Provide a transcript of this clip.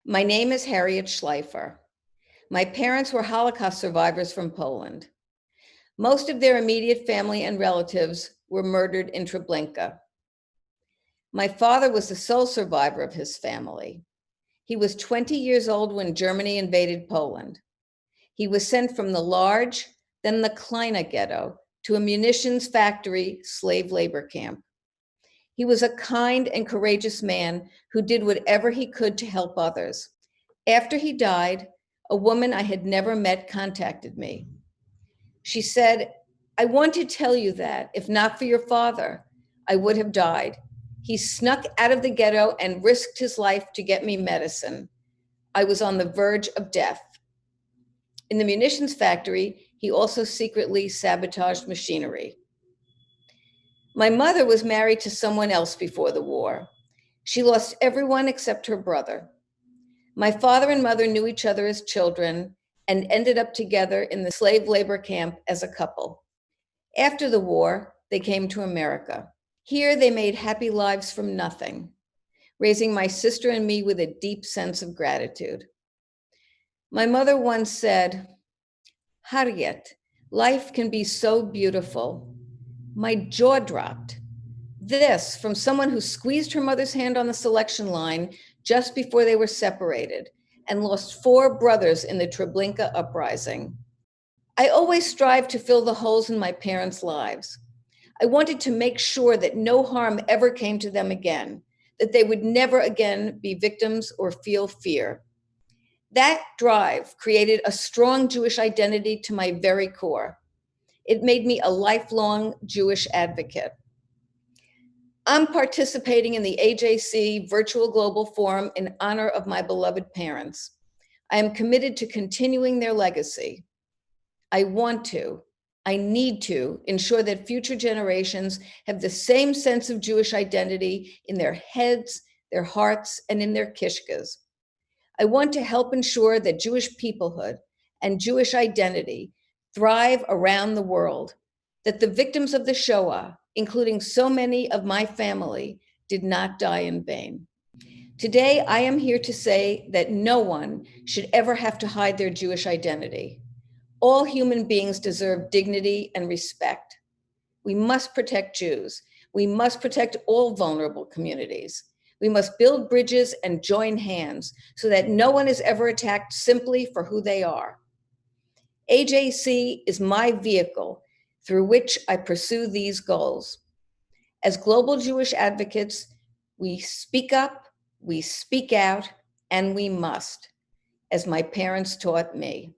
My name is Harriet Schleifer. My parents were Holocaust survivors from Poland. Most of their immediate family and relatives were murdered in Treblinka. My father was the sole survivor of his family. He was 20 years old when Germany invaded Poland. He was sent from the large, then the Kleine ghetto, to a munitions factory slave labor camp. He was a kind and courageous man who did whatever he could to help others. After he died, a woman I had never met contacted me. She said, "I want to tell you that, if not for your father, I would have died. He snuck out of the ghetto and risked his life to get me medicine. I was on the verge of death." In the munitions factory, he also secretly sabotaged machinery. My mother was married to someone else before the war. She lost everyone except her brother. My father and mother knew each other as children and ended up together in the slave labor camp as a couple. After the war, they came to America. Here, they made happy lives from nothing, raising my sister and me with a deep sense of gratitude. My mother once said, "Harriet, life can be so beautiful." My jaw dropped. This from someone who squeezed her mother's hand on the selection line just before they were separated and lost 4 brothers in the Treblinka uprising. I always strived to fill the holes in my parents' lives. I wanted to make sure that no harm ever came to them again, that they would never again be victims or feel fear. That drive created a strong Jewish identity to my very core. It made me a lifelong Jewish advocate. I'm participating in the AJC Virtual Global Forum in honor of my beloved parents. I am committed to continuing their legacy. I need to ensure that future generations have the same sense of Jewish identity in their heads, their hearts, and in their kishkas. I want to help ensure that Jewish peoplehood and Jewish identity thrive around the world, that the victims of the Shoah, including so many of my family, did not die in vain. Today, I am here to say that no one should ever have to hide their Jewish identity. All human beings deserve dignity and respect. We must protect Jews. We must protect all vulnerable communities. We must build bridges and join hands so that no one is ever attacked simply for who they are. AJC is my vehicle through which I pursue these goals. As global Jewish advocates, we speak up, we speak out, and we must, as my parents taught me.